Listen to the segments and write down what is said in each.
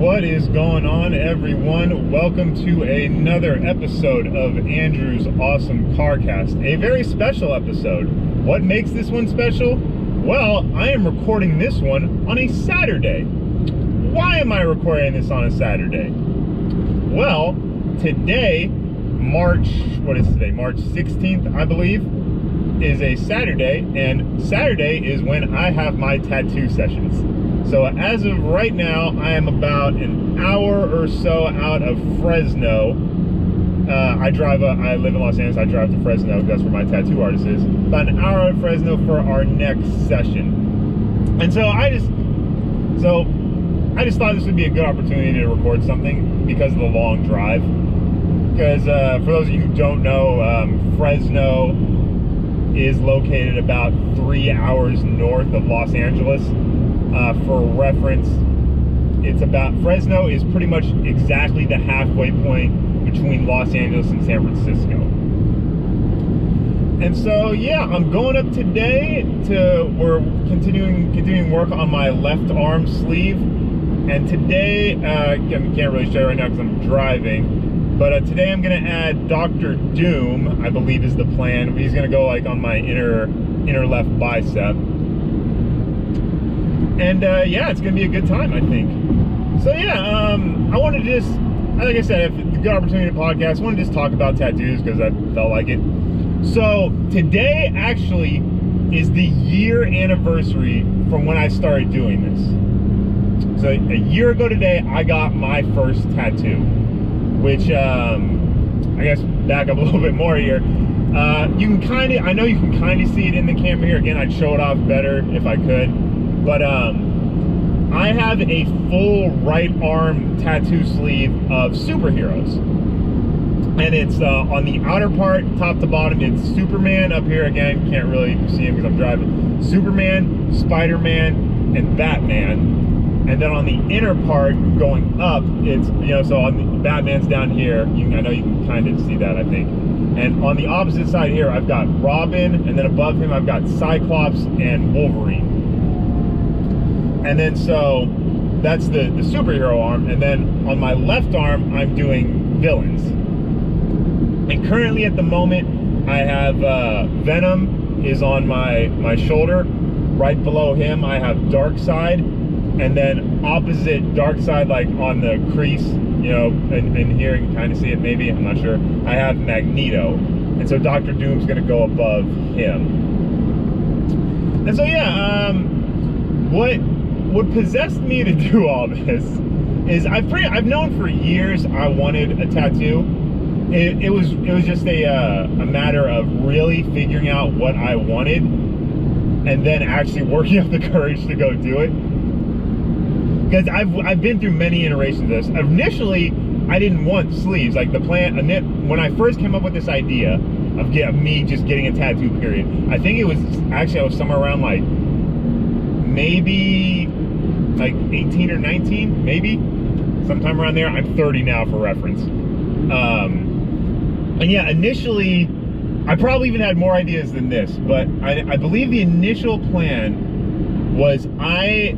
What is going on, everyone? Welcome to another episode of Andrew's Awesome Carcast. A very special episode. What makes this one special? Well, I am recording this one on a Saturday. Why am I recording this on a Saturday? Well, today, March 16th, I believe, is a Saturday, and Saturday is when I have my tattoo sessions. So as of right now, I am about an hour or so out of Fresno. I live in Los Angeles. I drive to Fresno. That's where my tattoo artist is. About an hour out of Fresno for our next session. And so I just thought this would be a good opportunity to record something because of the long drive. Because for those of you who don't know, Fresno is located about 3 hours north of Los Angeles. For reference, Fresno is pretty much exactly the halfway point between Los Angeles and San Francisco. And so, yeah, I'm going up today we're continuing work on my left arm sleeve. And today, I can't really show you right now because I'm driving, but today I'm going to add Dr. Doom, I believe is the plan. He's going to go like on my inner left bicep. And yeah, it's gonna be a good time, I think. So yeah, I wanted to just, like I said, if it's a good opportunity to podcast, I wanted to just talk about tattoos because I felt like it. So today actually is the year anniversary from when I started doing this. So a year ago today, I got my first tattoo, which I guess back up a little bit more here. I know you can kind of see it in the camera here. Again, I'd show it off better if I could. But I have a full right arm tattoo sleeve of superheroes. And it's on the outer part, top to bottom, it's Superman. Up here, again, can't really see him because I'm driving. Superman, Spider-Man, and Batman. And then on the inner part, going up, it's, so on the, Batman's down here. I know you can kind of see that, I think. And on the opposite side here, I've got Robin, and then above him, I've got Cyclops and Wolverine. And then so that's the superhero arm. And then on my left arm, I'm doing villains. And currently at the moment, I have Venom is on my shoulder. Right below him, I have Darkseid. And then opposite Darkseid, like on the crease, and here you can kind of see it maybe, I'm not sure. I have Magneto. And so Dr. Doom's gonna go above him. And so yeah, what possessed me to do all this is I've known for years I wanted a tattoo. It was just a matter of really figuring out what I wanted and then actually working up the courage to go do it. Because I've been through many iterations of this. Initially, I didn't want sleeves. Like the plan, when I first came up with this idea of me just getting a tattoo, period, I think it was actually I was somewhere around like maybe like 18 or 19, maybe sometime around there. I'm 30 now for reference. And yeah, initially I probably even had more ideas than this, but I believe the initial plan was I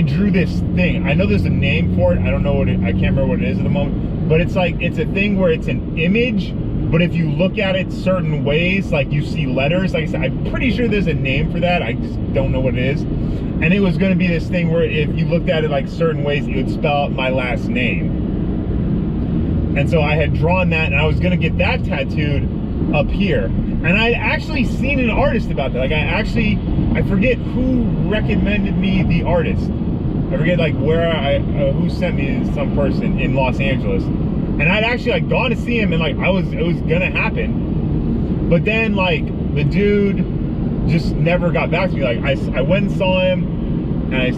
drew this thing. I know there's a name for it. I don't know I can't remember what it is at the moment, but it's a thing where it's an image. But if you look at it certain ways, like you see letters, like I said, I'm pretty sure there's a name for that. I just don't know what it is. And it was going to be this thing where if you looked at it like certain ways, it would spell out my last name. And so I had drawn that, and I was going to get that tattooed up here. And I'd actually seen an artist about that. Like I forget who recommended me the artist. I forget like who sent me some person in Los Angeles. And I'd actually like gone to see him, and like it was gonna happen, but then like the dude just never got back to me. Like I went and saw him, and I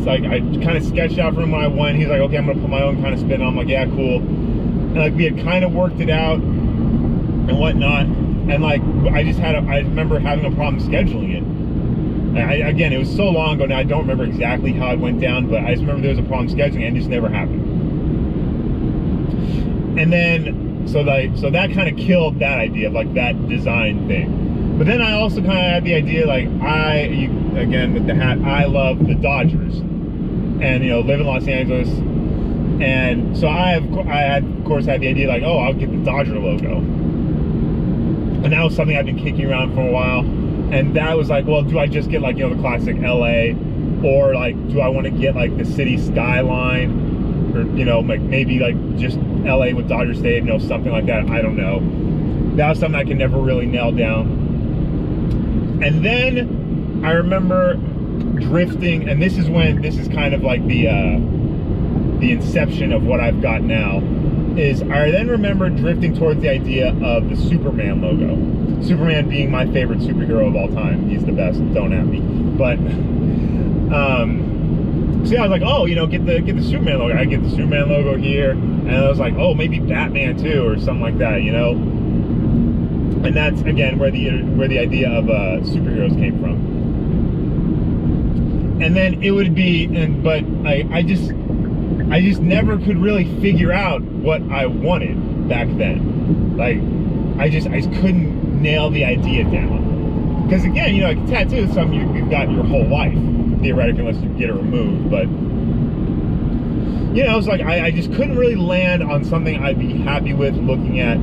kind of sketched out for him when I went. He's like, okay, I'm gonna put my own kind of spin on. I'm like, yeah, cool. And like we had kind of worked it out and whatnot, and like I remember having a problem scheduling it. Again, it was so long ago now, I don't remember exactly how it went down, but I just remember there was a problem scheduling it, and it just never happened. And then, so that kind of killed that idea of like that design thing. But then I also kind of had the idea, like again with the hat, I love the Dodgers. and live in Los Angeles. And so I of course had the idea like, oh, I'll get the Dodger logo. And that was something I've been kicking around for a while. And that was like, well, do I just get like, the classic LA, or like, do I want to get like the city skyline, or like maybe like just LA with Dodger Stadium, something like that. I don't know. That was something I could never really nail down. And then I remember drifting, and this is kind of like the inception of what I've got now, is I then remember drifting towards the idea of the Superman logo. Superman being my favorite superhero of all time. He's the best, don't at me. But so yeah, I was like, oh, get the Superman logo. I get the Superman logo here, and I was like, oh, maybe Batman too, or something like that, And that's again where the idea of superheroes came from. And then it would be, but I just never could really figure out what I wanted back then. Like I just couldn't nail the idea down. Because again, like a tattoo is something you've got your whole life, theoretically, unless you get it removed. But it's like I just couldn't really land on something I'd be happy with looking at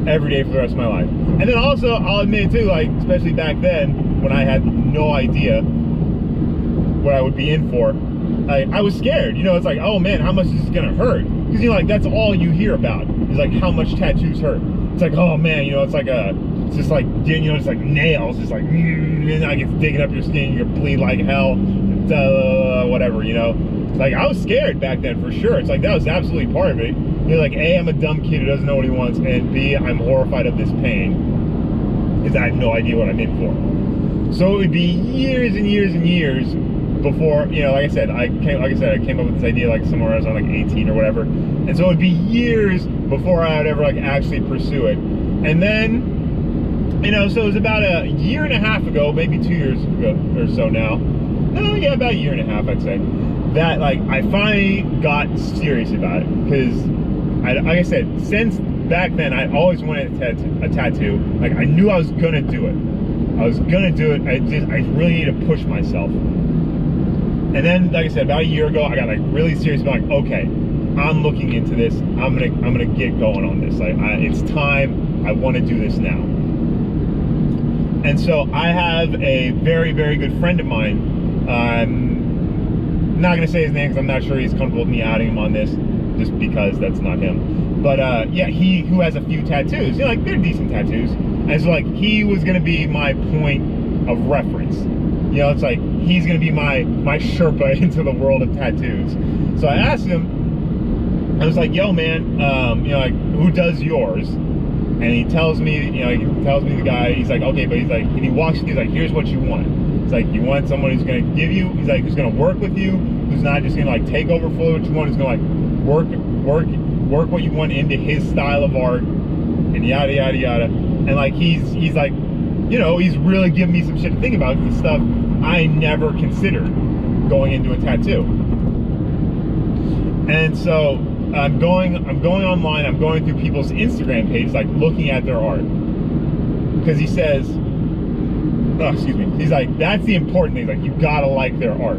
every day for the rest of my life. And then also, I'll admit too, like especially back then when I had no idea what I would be in for, I was scared. It's like, oh man, how much is this gonna hurt? Because like that's all you hear about is like how much tattoos hurt. It's like, oh man, it's like it's just like it's like nails, it's like and like it's digging up your skin, you bleed like hell, whatever. Like I was scared back then for sure. It's like that was absolutely part of it. Like A, I'm a dumb kid who doesn't know what he wants, and B, I'm horrified of this pain because I have no idea what I'm in for. So it would be years and years and years before, like I said, I came up with this idea like somewhere I was on like 18 or whatever, and so it would be years before I would ever like actually pursue it. And then, so it was about a year and a half ago, maybe 2 years ago or so now. No, yeah, about a year and a half, I'd say. That like I finally got serious about it, because like I said, since back then I always wanted a tattoo. Like I knew I was gonna do it. I really need to push myself. And then, like I said, about a year ago, I got like really serious about like, okay, I'm looking into this. I'm gonna get going on this. Like it's time. I want to do this now. And so I have a very, very good friend of mine. I'm not gonna say his name because I'm not sure he's comfortable with me outing him on this, just because that's not him. But yeah, who has a few tattoos. Like they're decent tattoos. And so like he was gonna be my point of reference. It's like he's gonna be my Sherpa into the world of tattoos. So I asked him, I was like, yo man, like who does yours? And he tells me, the guy, he's like, okay, but he's like, and he walks, he's like, here's what you want. It's like, you want someone who's gonna give you, he's like, who's gonna work with you, who's not just gonna like take over fully what you want, who's gonna like work what you want into his style of art, and yada yada yada. And like he's like, he's really giving me some shit to think about, the stuff I never considered going into a tattoo. And so I'm going online, I'm going through people's Instagram pages, like looking at their art. Because he says, he's like, that's the important thing, like you gotta like their art.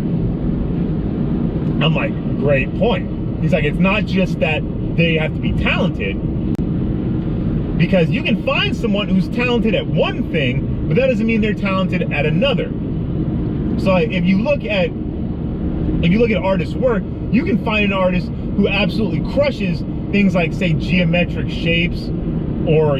I'm like, great point. He's like, it's not just that they have to be talented, because you can find someone who's talented at one thing, but that doesn't mean they're talented at another. So if you look at artists' work, you can find an artist who absolutely crushes things like, say, geometric shapes, or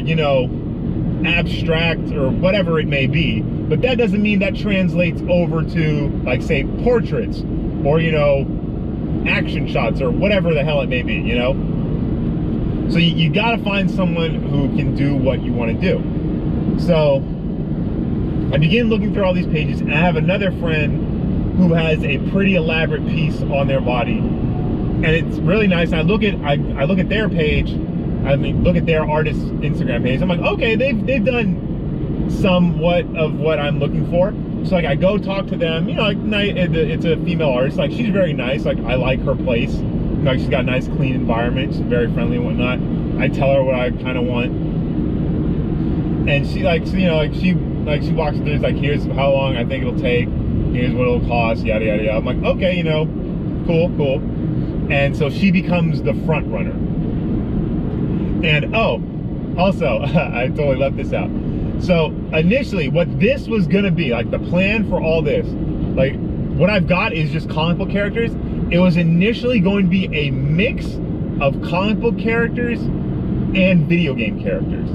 abstract, or whatever it may be, but that doesn't mean that translates over to, like, say, portraits, or action shots, or whatever the hell it may be. So you gotta find someone who can do what you want to do. So I begin looking through all these pages, and I have another friend who has a pretty elaborate piece on their body, and it's really nice. And I look at their page, look at their artist's Instagram page. I'm like, okay, they've done somewhat of what I'm looking for. So like I go talk to them, like it's a female artist, like she's very nice, like I like her place, like she's got a nice clean environment, she's very friendly and whatnot. I tell her what I kind of want, and she she walks through, like, here's how long I think it'll take, here's what it'll cost, yada yada yada. I'm like, okay, cool. And so she becomes the front runner. And also, I totally left this out. So initially, what this was gonna be, like the plan for all this, like what I've got is just comic book characters. It was initially going to be a mix of comic book characters and video game characters.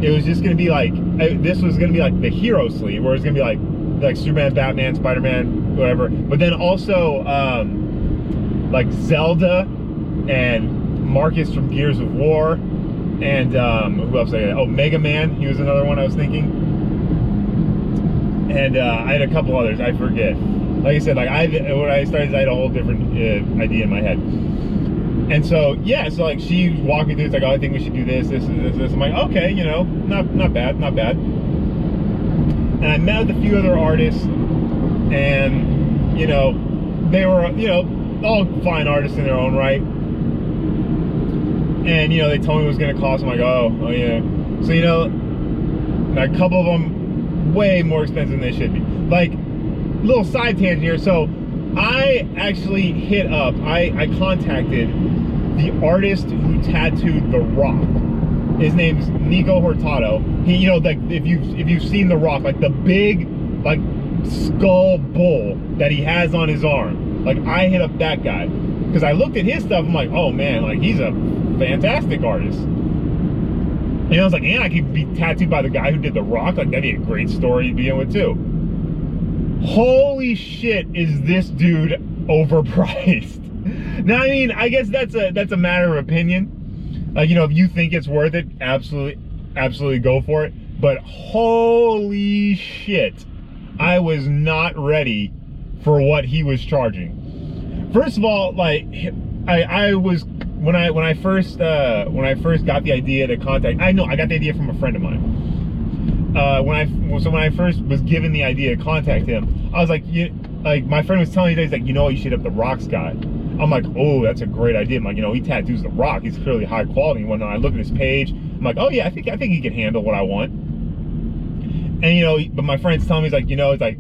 It was just gonna be like, this was gonna be like the hero sleeve, where it's gonna be like Superman, Batman, Spider-Man, whatever. But then also like Zelda and Marcus from Gears of War, and who else? Mega Man. He was another one I was thinking. And I had a couple others. I forget. Like I said, like when I started, I had a whole different idea in my head. And so yeah, so like she walked me through. It's like, oh, I think we should do this. I'm like, okay, you know, not bad. And I met with a few other artists, and you know, they were, you know, all fine artists in their own right. And you know, they told me it was gonna cost. I'm like, oh yeah. So you know, a couple of them way more expensive than they should be. Like, little side tangent here. So I actually hit up, I contacted the artist who tattooed The Rock. His name's Nico Hurtado. He, you know, like if you've seen The Rock, like the big like skull bull that he has on his arm. Like, I hit up that guy because I looked at his stuff. I'm like, oh man, like he's a fantastic artist. And I was like, and I could be tattooed by the guy who did The Rock. Like, that'd be a great story to begin with too. Holy shit, is this dude overpriced? Now, I mean, I guess that's a matter of opinion. Like, you know, if you think it's worth it, absolutely go for it. But holy shit, I was not ready for what he was charging. First of all, like, I was, when I first got the idea to contact, I got the idea from a friend of mine. When I first was given the idea to contact him, I was like, my friend was telling me that, he's like, you know, you should hit up the Rock's guy. I'm like, oh, that's a great idea. I'm like, you know, he tattoos The Rock. He's clearly high quality. And when I look at his page, I'm like, oh yeah, I think he can handle what I want. And you know, but my friend's telling me, he's like, you know, it's like,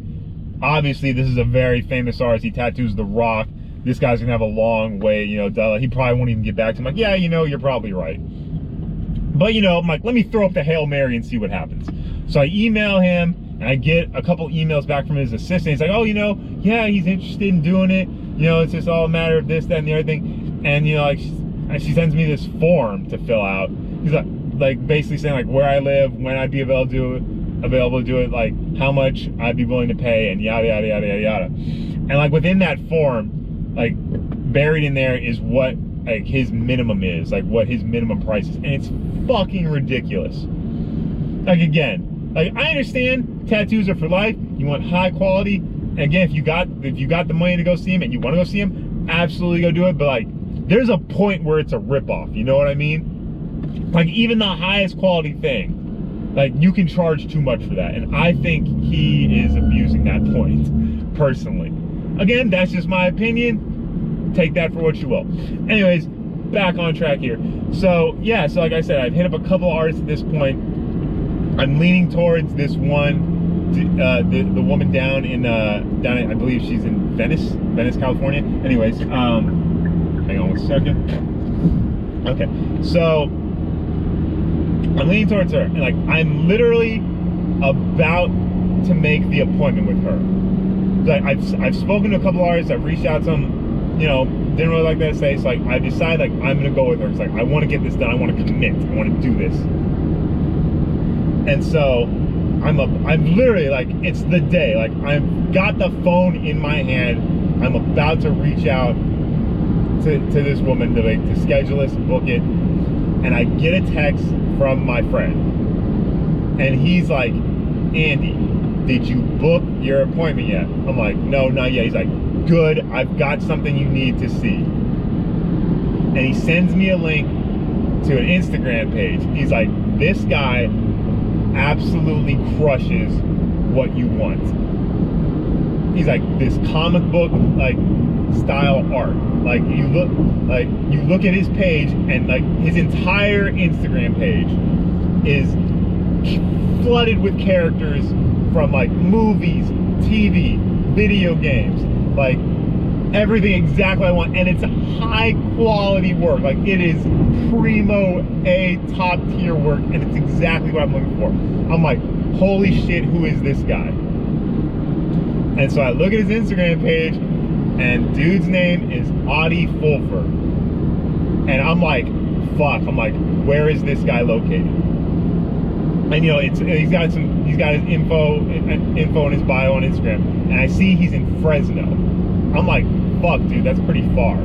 obviously this is a very famous artist. He tattoos The Rock. This guy's gonna have a long way, you know, he probably won't even get back to him. I'm like, yeah, you know, you're probably right. But you know, I'm like, let me throw up the Hail Mary and see what happens. So I email him, and I get a couple emails back from his assistant. He's like, oh, you know, yeah, he's interested in doing it. You know, it's just all a matter of this, that, and the other thing. And, you know, like, she sends me this form to fill out. He's like basically saying, like, where I live, when I'd be available to do it, like, how much I'd be willing to pay, and yada, yada, yada, yada, yada. And, like, within that form, like, buried in there is what, like, his minimum is, like, what his minimum price is. And it's fucking ridiculous. Like, again, like, I understand tattoos are for life. You want high quality. And again, if you got the money to go see him and you want to go see him, absolutely go do it. But like, there's a point where it's a ripoff. You know what I mean? Like, even the highest quality thing, like, you can charge too much for that. And I think he is abusing that point, personally. Again, that's just my opinion. Take that for what you will. Anyways, back on track here. So yeah, so like I said, I've hit up a couple artists at this point. I'm leaning towards this one, the woman down in I believe she's in Venice, California. Anyways, hang on one second. Okay, so I'm leaning towards her, and like, I'm literally about to make the appointment with her. Like, I've spoken to a couple artists, I've reached out to them, you know, didn't really like that to say. So like, I decided, like, I'm gonna go with her. It's like, I want to get this done. I want to commit. I want to do this. And so I'm literally like, it's the day. Like, I've got the phone in my hand. I'm about to reach out to this woman to schedule this and book it. And I get a text from my friend. And he's like, Andy, did you book your appointment yet? I'm like, no, not yet. He's like, good, I've got something you need to see. And he sends me a link to an Instagram page. He's like, this guy absolutely crushes what you want. He's like, this comic book like style art. Like, you look at his page, and like, his entire Instagram page is flooded with characters from like movies, TV, video games, like everything exactly what I want, and it's high quality work. Like, it is primo A top tier work, and it's exactly what I'm looking for. I'm like, holy shit, who is this guy? And so I look at his Instagram page, and dude's name is Adi Fulfer. And I'm like, fuck, I'm like, where is this guy located? And you know, he's got his info in his bio on Instagram, and I see he's in Fresno. I'm like, fuck, dude, that's pretty far.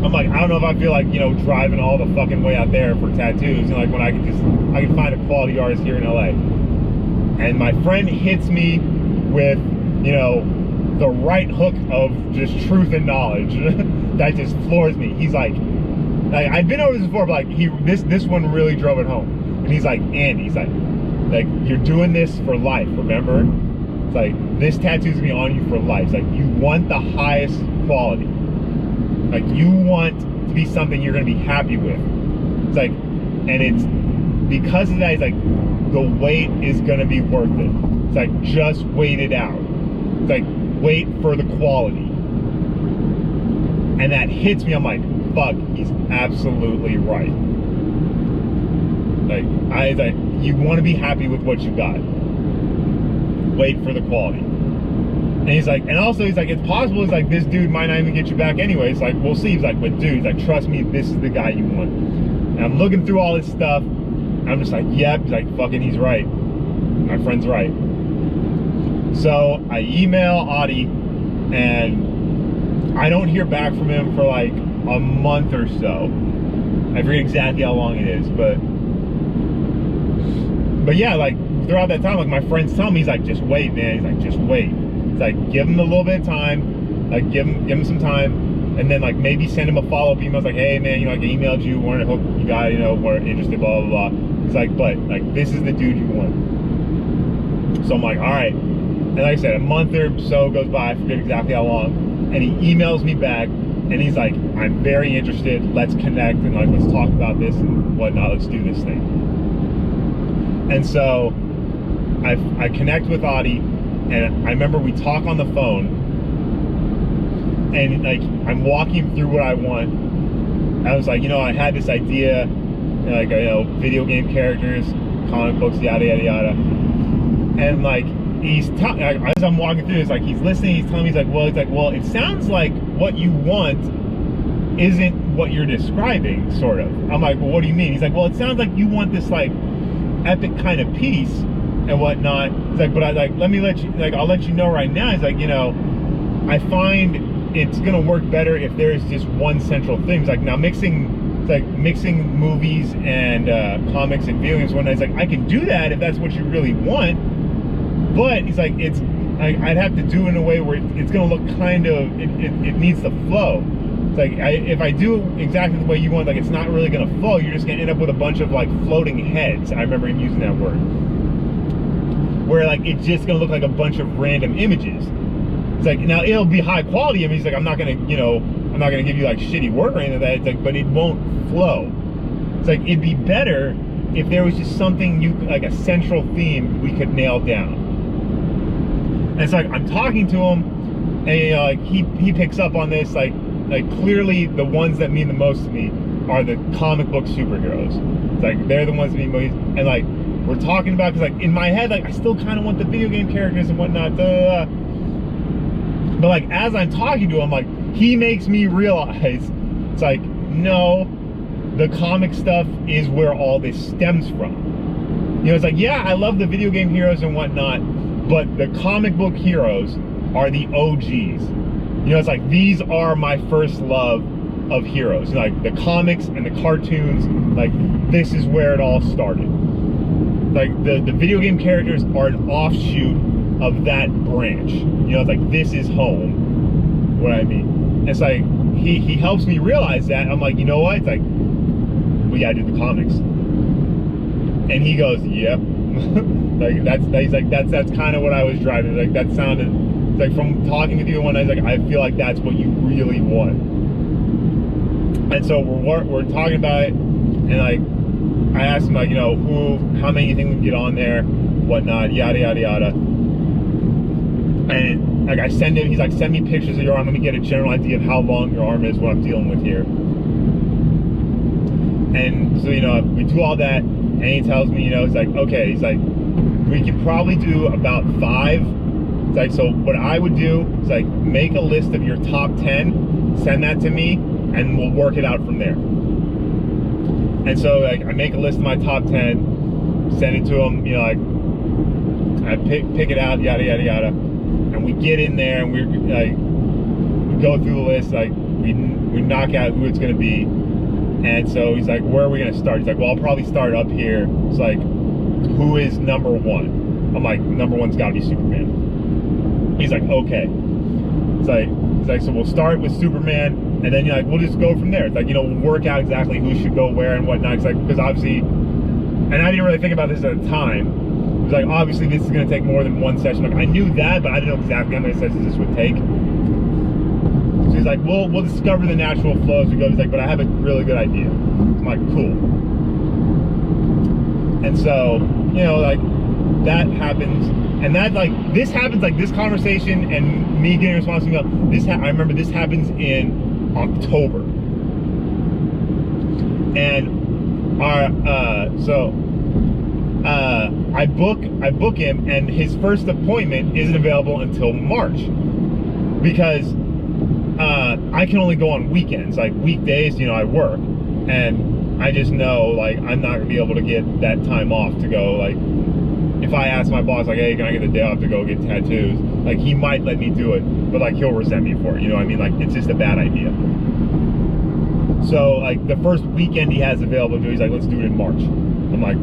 I'm like, I don't know if I feel like, you know, driving all the fucking way out there for tattoos, and like when I can find a quality artist here in LA. And my friend hits me with, you know, the right hook of just truth and knowledge that just floors me. He's like I've been over this before, but like this one really drove it home. And he's like, Andy, he's like you're doing this for life, remember? It's like, this tattoo's gonna be on you for life. It's like, you want the highest quality. Like, you want to be something you're gonna be happy with. It's like, and it's because of that, he's like, the wait is gonna be worth it. It's like, just wait it out. It's like, wait for the quality. And that hits me. I'm like, fuck, he's absolutely right. Like, you want to be happy with what you got. Wait for the quality. And he's like, and also he's like, it's possible, it's like, this dude might not even get you back anyway. It's like, we'll see. He's like, but dude, he's like, trust me, this is the guy you want. And I'm looking through all this stuff. I'm just like, yep. He's like, fucking, he's right. My friend's right. So I email Adi, and I don't hear back from him for like a month or so. I forget exactly how long it is, but yeah, like throughout that time, like my friends tell me, he's like, just wait, man. He's like, just wait. He's like, give him a little bit of time, like give him some time, and then like maybe send him a follow-up email. It's like, hey man, you know, like I emailed you, wanted to hope you got, you know, weren't interested, blah blah blah. He's like, but like this is the dude you want. So I'm like, all right. And like I said, a month or so goes by, I forget exactly how long, and he emails me back, and he's like, I'm very interested, let's connect, and like, let's talk about this and whatnot, let's do this thing. And so I connect with Adi, and I remember we talk on the phone, and like, I'm walking him through what I want. I was like, you know, I had this idea, like, you know, video game characters, comic books, yada yada yada. And like, as I'm walking through, it's like, he's listening, he's telling me, he's like, well, it sounds like what you want isn't what you're describing, sort of. I'm like, well, what do you mean? He's like, well, it sounds like you want this like epic kind of piece and whatnot. He's like, but I'll let you know right now. He's like, you know, I find it's gonna work better if there's just one central thing. He's like, now mixing movies and comics and video games one night. He's like, I can do that if that's what you really want, but he's like, I'd have to do it in a way where it's gonna look kind of, it needs to flow. It's like, if I do it exactly the way you want, like, it's not really gonna flow. You're just gonna end up with a bunch of like floating heads. I remember him using that word, where like it's just gonna look like a bunch of random images. It's like, now it'll be high quality. I mean, he's like, I'm not gonna give you like shitty work or anything like that. It's like, but it won't flow. It's like, it'd be better if there was just something like a central theme we could nail down. And it's like, I'm talking to him, and you know, like he picks up on this, like clearly the ones that mean the most to me are the comic book superheroes. It's like, they're the ones that mean most, and like, we're talking about, because like in my head, like I still kind of want the video game characters and whatnot, but like as I'm talking to him, like he makes me realize, it's like, no, the comic stuff is where all this stems from. You know, it's like, yeah, I love the video game heroes and whatnot, but the comic book heroes are the OGs. You know, it's like, these are my first love of heroes. Like the comics and the cartoons, like this is where it all started. Like the video game characters are an offshoot of that branch. You know, it's like, this is home. What I mean, it's like, he helps me realize that. I'm like, you know what? It's like, we gotta do the comics. And he goes, yep. Like he's like, that's kind of what I was driving. Like that sounded, like from talking with you one night, like I feel like that's what you really want. And so we're talking about it, and like I asked him, like, you know, how many you think we can get on there, whatnot, yada yada yada. And like I send him, he's like, send me pictures of your arm. Let me get a general idea of how long your arm is, what I'm dealing with here. And so, we do all that, and he tells me, it's like, okay, he's like, we could probably do about 5. It's like, so what I would do is like, make a list of your top 10, send that to me, and we'll work it out from there. And so like, I make a list of my top 10, send it to him, like, I pick it out, yada, yada, yada. And we get in there, and we go through the list, like, we knock out who it's going to be. And so he's like, where are we going to start? He's like, well, I'll probably start up here. It's like, who is number 1? I'm like, number 1's got to be Superman. He's like, okay. It's like, so we'll start with Superman, and then you're like, we'll just go from there. It's like, we'll work out exactly who should go where and whatnot. It's like, because obviously, and I didn't really think about this at the time. It was like, obviously, this is going to take more than 1 session. Like, I knew that, but I didn't know exactly how many sessions this would take. So he's like, we'll discover the natural flow as we go. He's like, but I have a really good idea. I'm like, cool. And so, like, that happens. And that, like, this happens, like, this conversation and me getting a response to email, I remember this happens in October. And I book him, and his first appointment isn't available until March. Because I can only go on weekends. Like, weekdays, I work, and I just know, like, I'm not gonna be able to get that time off to go. Like, if I ask my boss, like, hey, can I get the day off to go get tattoos, like, he might let me do it, but like, he'll resent me for it, you know what I mean? Like, it's just a bad idea. So like, the first weekend he has available, he's like, let's do it in March. I'm like,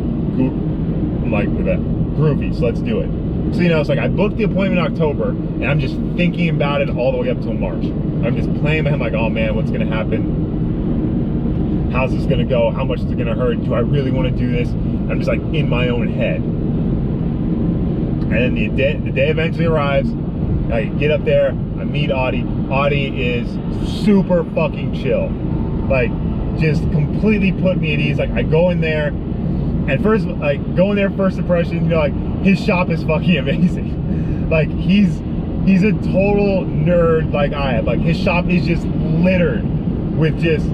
groovy, so let's do it. So, it's like, I booked the appointment in October, and I'm just thinking about it all the way up till March. I'm just playing with him, like, oh man, what's gonna happen? How's this gonna go? How much is it gonna hurt? Do I really want to do this? I'm just like in my own head. And then the day eventually arrives. I get up there, I meet Audie. Audie is super fucking chill. Like, just completely put me at ease. Like, I go in there, and first impression, like, his shop is fucking amazing. Like, he's a total nerd like I am. Like, his shop is just littered with just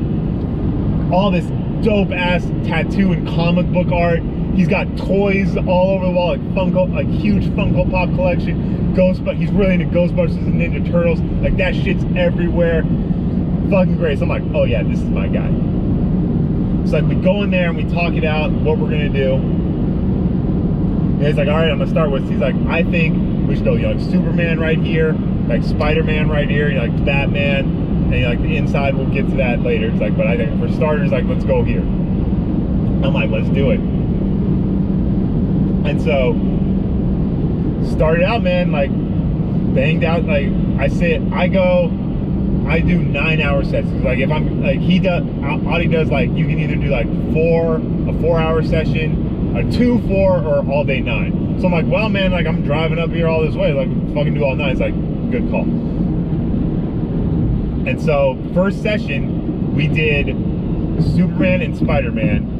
all this dope ass tattoo and comic book art. He's got toys all over the wall, like Funko, like huge Funko Pop collection. He's really into Ghostbusters and Ninja Turtles. Like, that shit's everywhere. Fucking great. So I'm like, oh yeah, this is my guy. So like, we go in there and we talk it out, what we're gonna do. And he's like, all right, I'm gonna start with, he's like, I think we should go, like, Superman right here, like Spider-Man right here, like Batman, and like the inside, we'll get to that later. It's like, but I think for starters, like, let's go here. I'm like, let's do it. And so, started out, man, like, banged out, like, I do 9-hour sessions. Like, if I'm, like, Audie does, like, you can either do, like, a 4-hour session, a 2, 4, or all day 9. So I'm like, well, man, like, I'm driving up here all this way, like, fucking do all 9. It's like, good call. And so, first session, we did Superman and Spider-Man.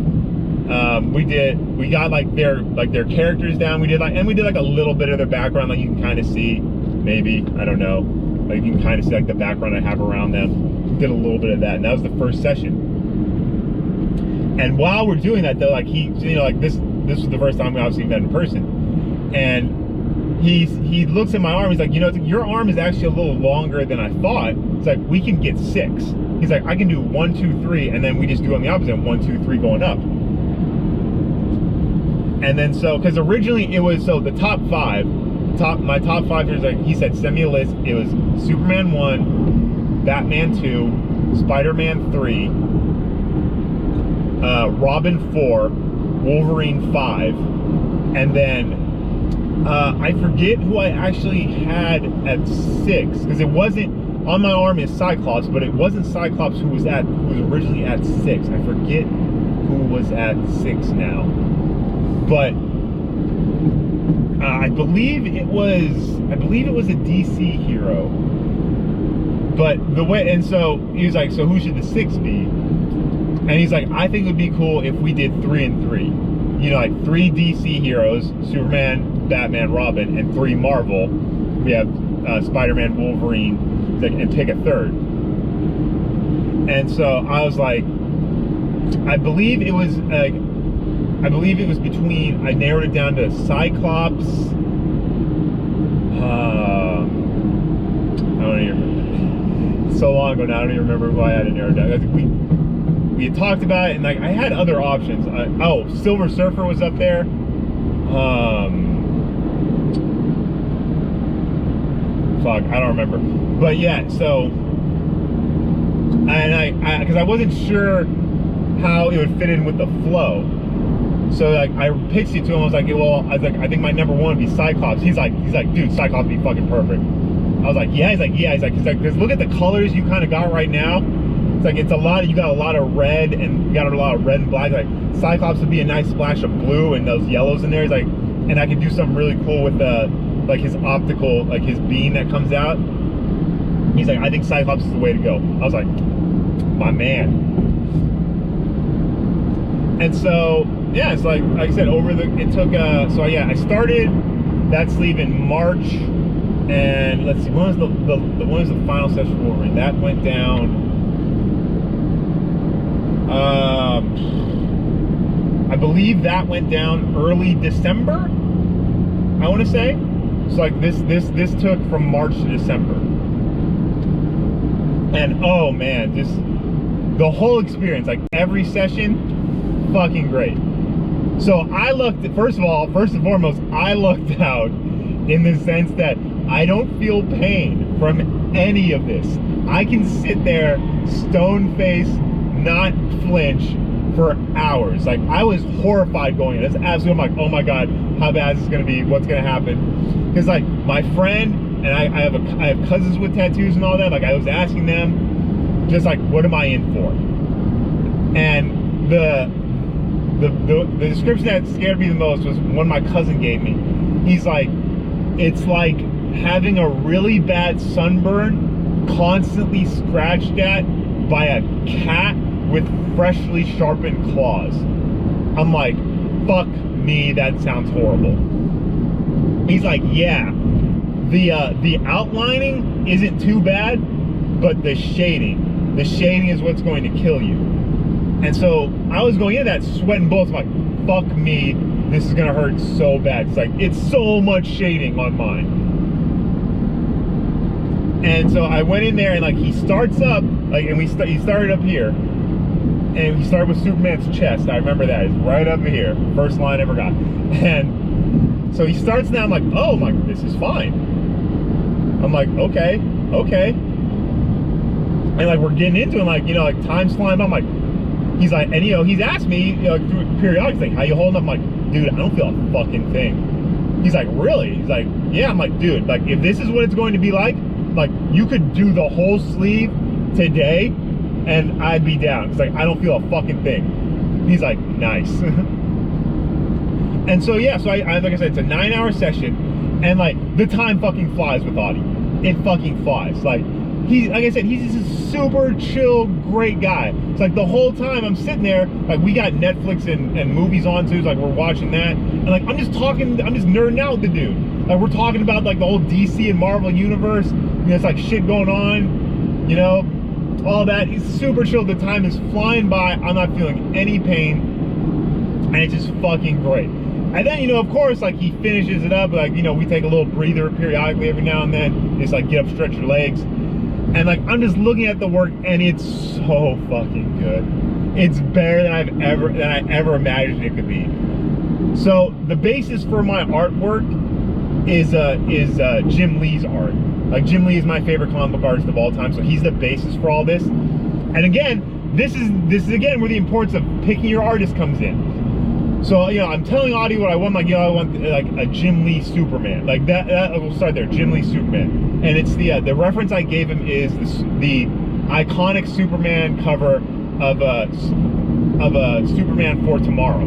We got like their characters down. We did like a little bit of their background, like, you can kind of see, maybe, I don't know, like, you can kind of see like the background I have around them. Did a little bit of that, and that was the first session. And while we're doing that, though, like, this was the first time we obviously met in person, and he looks at my arm. He's like, your arm is actually a little longer than I thought. It's like, we can get 6. He's like, I can do 1, 2, 3, and then we just do on the opposite, 1, 2, 3 going up. And then because originally it was, the top 5, my top 5 here is like, he said, send me a list. It was Superman 1, Batman 2, Spider-Man 3, Robin 4, Wolverine 5, and then I forget who I actually had at 6, because it wasn't on my arm is Cyclops, but it wasn't Cyclops who was originally at 6. I forget who was at 6 now. But I believe it was a DC hero. But the way, and so he was like, so who should the 6 be? And he's like, I think it would be cool if we did 3 and 3. Like 3 DC heroes, Superman, Batman, Robin, and 3 Marvel. we have Spider-Man, Wolverine, and pick a third. And so I was like, I believe it was between, I narrowed it down to Cyclops. I don't even remember. So long ago now, I don't even remember who I had to narrow it down. I think we had talked about it, and like I had other options. Silver Surfer was up there. Fuck, I don't remember. But yeah, so, and because I wasn't sure how it would fit in with the flow. So like I pitched it to him. I was like, I think my number one would be Cyclops. He's like, dude, Cyclops would be fucking perfect. I was like, yeah. He's like, because look at the colors you kind of got right now. It's like, you got a lot of red, and you got a lot of red and black. Like Cyclops would be a nice splash of blue and those yellows in there. He's like, and I could do something really cool with like his optical, like his beam that comes out. He's like, I think Cyclops is the way to go. I was like, my man. And so, yeah, it's like I said, I started that sleeve in March, and let's see, when was the final session for Wolverine? That went down, I believe that went down early December, I want to say. So like this took from March to December. And oh man, just the whole experience, like every session, fucking great. So I lucked, first and foremost, I lucked out in the sense that I don't feel pain from any of this. I can sit there, stone face, not flinch for hours. Like I was horrified going in. It's absolutely, I'm like, oh my God, how bad is this gonna be? What's gonna happen? Because like my friend, and I have cousins with tattoos and all that, like I was asking them, just like, what am I in for? And the description that scared me the most was one my cousin gave me. He's like, it's like having a really bad sunburn constantly scratched at by a cat with freshly sharpened claws. I'm like, fuck me, that sounds horrible. He's like, yeah, the outlining isn't too bad, but the shading is what's going to kill you. And so I was going into that sweating bullets. I'm like, fuck me, this is gonna hurt so bad. It's like, it's so much shading on mine. And so I went in there, and like he starts up, like, and he started up here, and he started with Superman's chest. I remember that, it's right up here, first line I ever got. And so he starts now, I'm like, oh my, this is fine. I'm like, okay. And like we're getting into it, like, you know, like time's flying. I'm like, he's like, and you know, he's asked me, you know, through periodics, like, how you holding up? I'm like, dude, I don't feel a fucking thing. He's like, really? He's like, yeah. I'm like, dude, like, if this is what it's going to be like you could do the whole sleeve today and I'd be down. He's like, I don't feel a fucking thing. He's like, nice. And so, yeah, so I like I said, it's a 9-hour session, and like the time fucking flies with Audie. It fucking flies. Like I said, he's just a super chill, great guy. It's like the whole time I'm sitting there, like we got Netflix and movies on too, so like we're watching that, and like I'm just nerding out with the dude. Like we're talking about like the whole DC and Marvel universe. You know, it's like shit going on, you know, all that. He's super chill. The time is flying by. I'm not feeling any pain, and it's just fucking great. And then, you know, of course, like he finishes it up, like, you know, we take a little breather periodically every now and then, just like get up, stretch your legs. And like, I'm just looking at the work, and it's so fucking good. It's better than I ever imagined it could be. So the basis for my artwork is Jim Lee's art. Like Jim Lee is my favorite comic book artist of all time, so he's the basis for all this. And again, this is again where the importance of picking your artist comes in. So, you know, I'm telling Audie what I want. Like, you know, I want like a Jim Lee Superman, like that. We'll start there, Jim Lee Superman. And it's the reference I gave him is the iconic Superman cover of a Superman for Tomorrow,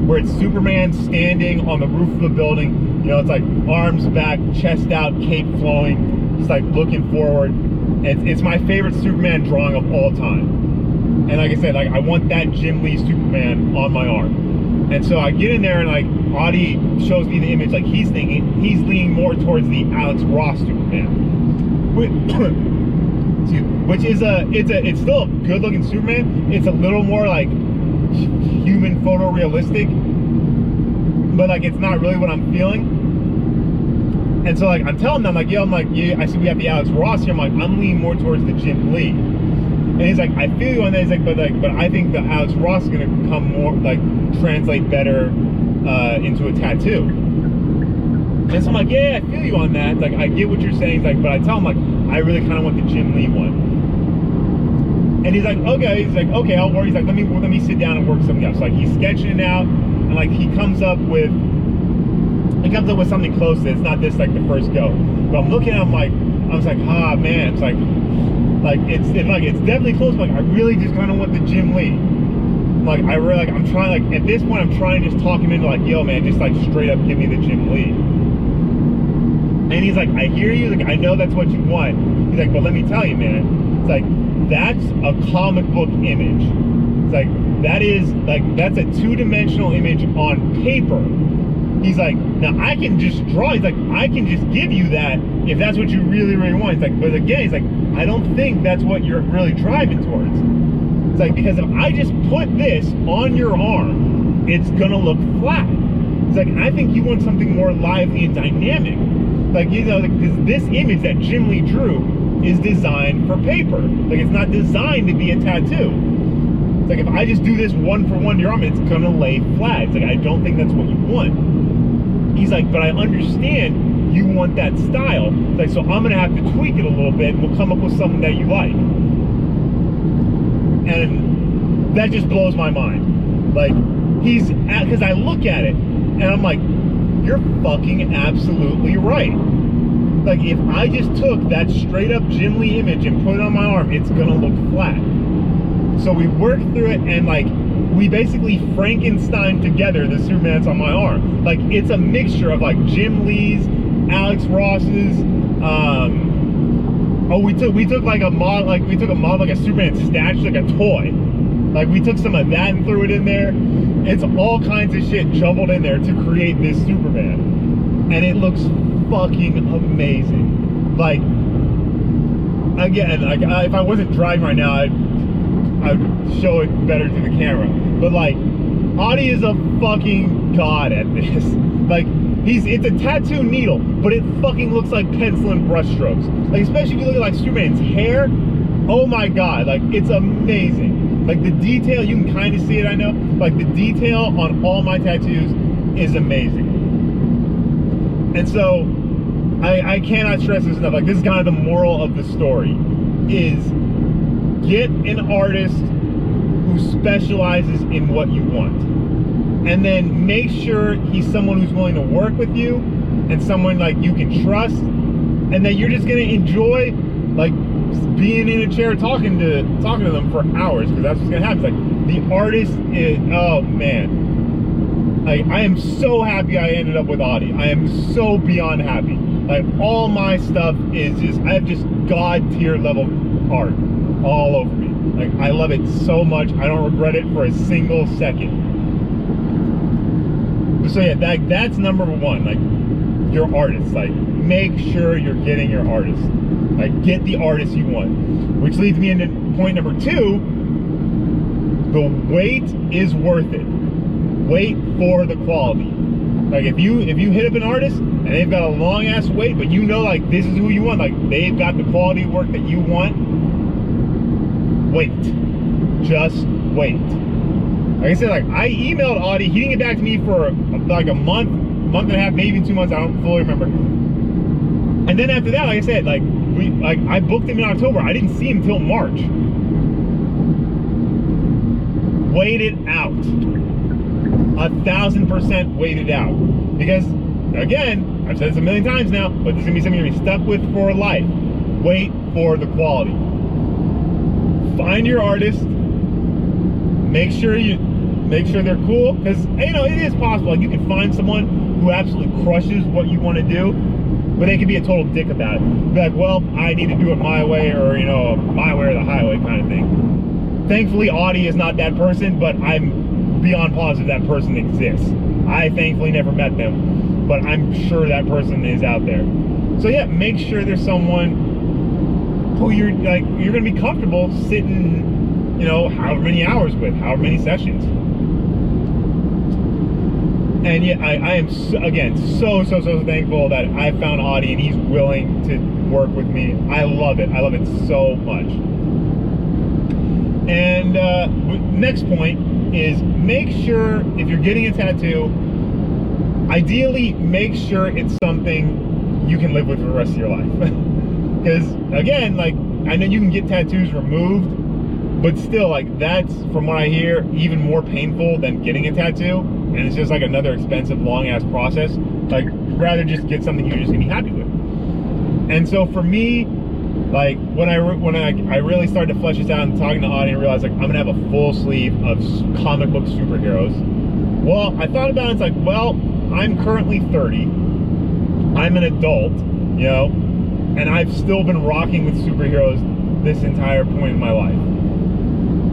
where it's Superman standing on the roof of a building. You know, it's like arms back, chest out, cape flowing, just like looking forward. It's my favorite Superman drawing of all time. And like I said, like I want that Jim Lee Superman on my arm. And so I get in there and like Audie shows me the image, like he's leaning more towards the Alex Ross Superman, which is it's still a good looking Superman. It's a little more like human photorealistic, but like it's not really what I'm feeling. And so like I'm telling them like, yo, I'm like, yeah, I see we have the Alex Ross here. I'm like, I'm leaning more towards the Jim Lee. And he's like, I feel you on that. He's like, but I think the Alex Ross is gonna come more like translate better into a tattoo. And so I'm like, yeah, I feel you on that. Like I get what you're saying. He's like, but I tell him like, I really kind of want the Jim Lee one. And he's like, okay. He's like, okay, I'll worry. He's like, let me sit down and work something out. So like he's sketching it out, and like he comes up with something close to it. It's not this like the first go. But I'm looking at him like, I was like, ah man, it's like it's definitely close. But like I really just kind of want the Jim Lee. Like I really like, I'm trying, like at this point I'm trying to just talk him into like, yo man, just like straight up give me the Jim Lee. And he's like, I hear you, like I know that's what you want. He's like, but let me tell you, man, it's like that's a comic book image. It's like that's a two-dimensional image on paper. He's like, now I can just draw. He's like, I can just give you that if that's what you really, really want. He's like, but again, he's like, I don't think that's what you're really driving towards. It's like, because if I just put this on your arm, it's gonna look flat. It's like, I think you want something more lively and dynamic. Like, you know, like, this image that Jim Lee drew is designed for paper. Like, it's not designed to be a tattoo. It's like, if I just do this one for one to your arm, it's gonna lay flat. It's like, I don't think that's what you want. He's like, but I understand you want that style. It's like, so I'm gonna have to tweak it a little bit, and we'll come up with something that you like. And that just blows my mind. Like, because I look at it, and I'm like, you're fucking absolutely right. Like, if I just took that straight up Jim Lee image and put it on my arm, it's gonna look flat. So we worked through it, and like, we basically Frankenstein together the Superman that's on my arm. Like, it's a mixture of like Jim Lee's, Alex Ross's, we took like a model, like a Superman statue, like a toy. Like, we took some of that and threw it in there. It's all kinds of shit jumbled in there to create this Superman. And it looks fucking amazing. Like, again, like, if I wasn't driving right now, I'd show it better to the camera. But like, Audie is a fucking god at this. Like, it's a tattoo needle, but it fucking looks like pencil and brush strokes. Like, especially if you look at like Superman's hair, oh my god, like, it's amazing. Like, the detail, you can kind of see it, I know. Like, the detail on all my tattoos is amazing. And so, I cannot stress this enough. Like, this is kind of the moral of the story, is get an artist who specializes in what you want. And then make sure he's someone who's willing to work with you, and someone like you can trust, and that you're just gonna enjoy like being in a chair talking to them for hours, because that's what's gonna happen. It's like, the artist is, oh man, like, I am so happy I ended up with Audie. I am so beyond happy. Like, all my stuff is just, I have just god tier level art all over me. Like, I love it so much. I don't regret it for a single second. So yeah, that's number one. Like, your artist. Like, make sure you're getting your artist. Like, get the artist you want. Which leads me into point number two. The wait is worth it. Wait for the quality. Like, if you hit up an artist and they've got a long ass wait, but you know, like, this is who you want, like, they've got the quality of work that you want, wait. Just wait. Like I said, like, I emailed Audie, he didn't get back to me for like a month and a half, maybe even 2 months, I don't fully remember. And then after that, like I said, like, I booked him in October. I didn't see him till March. Wait it out. 1000% wait it out. Because, again, I've said this a million times now, but this is gonna be something you're gonna be stuck with for life. Wait for the quality. Find your artist. Make sure they're cool, because, you know, it is possible. Like, you can find someone who absolutely crushes what you want to do, but they can be a total dick about it. Be like, well, I need to do it my way, or, you know, my way or the highway kind of thing. Thankfully, Audie is not that person, but I'm beyond positive that person exists. I thankfully never met them, but I'm sure that person is out there. So yeah, make sure there's someone who you're gonna be comfortable sitting, you know, however many hours with, however many sessions. And yeah, I am again so thankful that I found Audie and he's willing to work with me. I love it so much. And next point is, make sure if you're getting a tattoo, ideally make sure it's something you can live with for the rest of your life. Because again, like, I know you can get tattoos removed, but still, like, that's, from what I hear, even more painful than getting a tattoo. And it's just like another expensive, long ass process. Like, rather just get something you're just gonna be happy with. And so for me, like, when I really started to flesh this out and talking to Audie, and realized, like, I'm gonna have a full sleeve of comic book superheroes. Well, I thought about it. It's like, well, I'm currently 30. I'm an adult, you know, and I've still been rocking with superheroes this entire point in my life.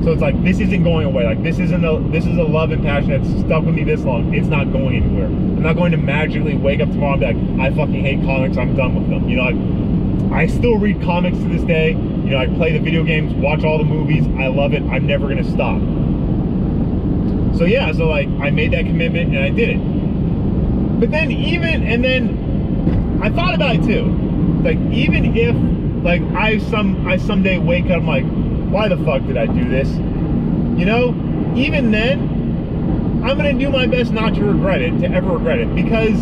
So it's like, this isn't going away. Like, this is a love and passion that's stuck with me this long. It's not going anywhere. I'm not going to magically wake up tomorrow and be like, I fucking hate comics, I'm done with them. You know, I still read comics to this day. You know, I play the video games, watch all the movies. I love it. I'm never gonna stop. So yeah, so like, I made that commitment and I did it. But then I thought about it too. Like, even if, like, I someday wake up, I'm like, why the fuck did I do this? You know, even then, I'm gonna do my best not to ever regret it, because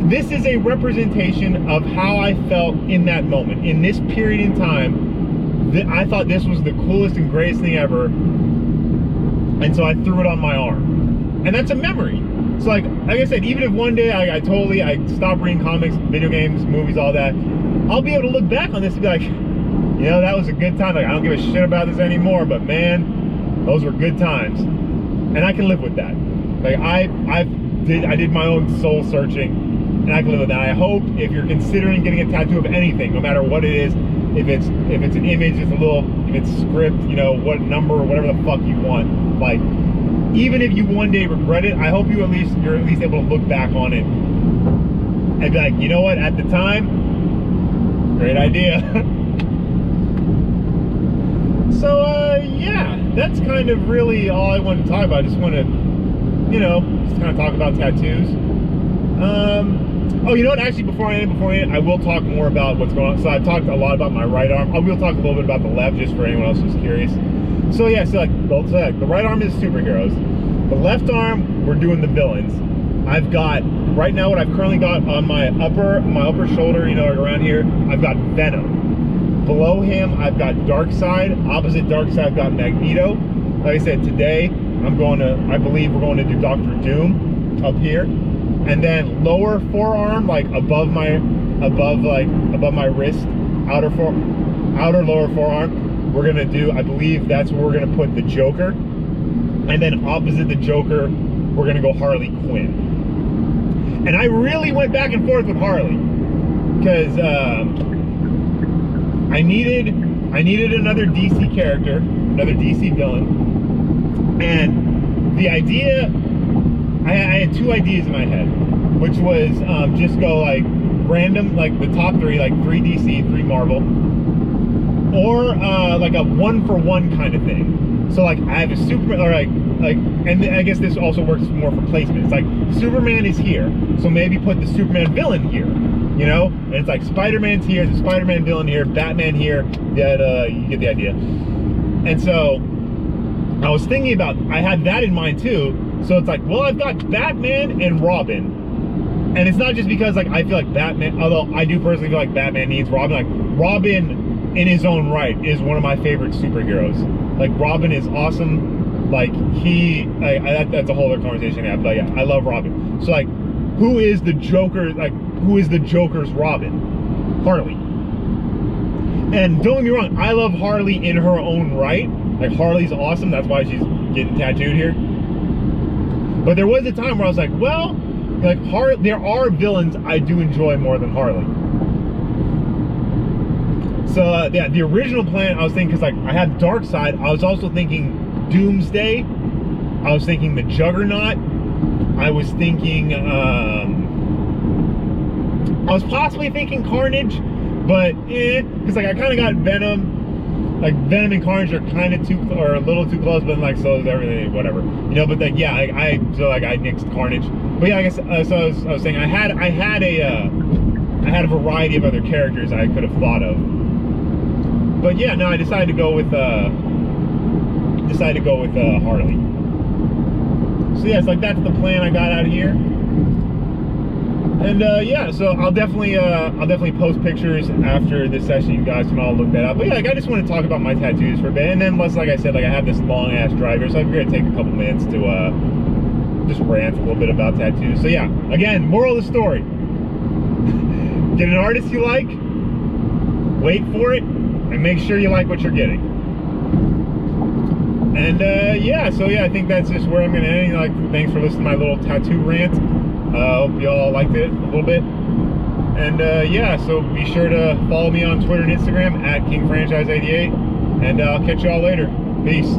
this is a representation of how I felt in that moment, in this period in time. That I thought this was the coolest and greatest thing ever, and so I threw it on my arm, and that's a memory. So like I said, even if one day I stop reading comics, video games, movies, all that, I'll be able to look back on this and be like, you know, that was a good time. Like, I don't give a shit about this anymore, but man, those were good times, and I can live with that. Like, I did my own soul searching, and I can live with that. I hope if you're considering getting a tattoo of anything, no matter what it is, if it's an image, if it's script, you know, what number or whatever the fuck you want, like, even if you one day regret it, I hope you're at least able to look back on it and be like, you know what, at the time, great idea. So yeah, that's kind of really all I wanted to talk about. I just want to, you know, just kind of talk about tattoos. Oh, you know what? Actually, before I end, I will talk more about what's going on. So I've talked a lot about my right arm. I will talk a little bit about the left, just for anyone else who's curious. So yeah, so the right arm is superheroes. The left arm, we're doing the villains. I've got, right now, what I've currently got on my upper shoulder, you know, around here, I've got Venom. Below him, I've got Darkseid. Opposite Darkseid, I've got Magneto. Like I said, today, I believe we're going to do Dr. Doom up here. And then lower forearm, like above my wrist, outer lower forearm, we're gonna do, I believe that's where we're gonna put the Joker. And then opposite the Joker, we're gonna go Harley Quinn. And I really went back and forth with Harley, because I needed another DC character, another DC villain. And the idea, I had two ideas in my head, which was just go like random, like the top three, like 3 DC, 3 Marvel, or like a 1-for-1 kind of thing. So like I have a Superman, or like, and I guess this also works more for placement. It's like Superman is here, so maybe put the Superman villain here, you know? And it's like Spider-Man's here, the Spider-Man villain here, Batman here. That you get the idea. And so I was thinking about, I had that in mind too. So it's like, well, I've got Batman and Robin. And it's not just because like I feel like Batman, although I do personally feel like Batman needs Robin. Like, Robin in his own right is one of my favorite superheroes. Like, Robin is awesome. Like, that's a whole other conversation I have, but yeah, I love Robin. So like, who is the Joker, like, who is the Joker's Robin? Harley. And don't get me wrong, I love Harley in her own right. Like, Harley's awesome, that's why she's getting tattooed here. But there was a time where I was like, well, like, there are villains I do enjoy more than Harley. So yeah, the original plan, I was thinking, because like I have Darkseid, I was also thinking Doomsday, I was thinking the Juggernaut. I was thinking, I was possibly thinking Carnage, but because like I kind of got Venom. Like Venom and Carnage are kind of or a little too close, but like so is everything, whatever, you know. But like yeah, I nixed Carnage. But yeah, I guess so. I was saying I had a variety of other characters I could have thought of. But yeah, no, I decided to go with Harley. So yeah, it's like that's the plan I got out of here. And yeah, so I'll definitely post pictures after this session. You guys can all look that up. But yeah, like, I just want to talk about my tattoos for a bit, and then like I said, like I have this long ass driver, so I'm gonna take a couple minutes to just rant a little bit about tattoos. So yeah, again, moral of the story: get an artist you like, wait for it, and make sure you like what you're getting. And yeah, so yeah, I think that's just where I'm gonna end. Like, thanks for listening to my little tattoo rant. Hope y'all liked it a little bit. And yeah, so be sure to follow me on Twitter and Instagram at KingFranchise88. And I'll catch y'all later. Peace.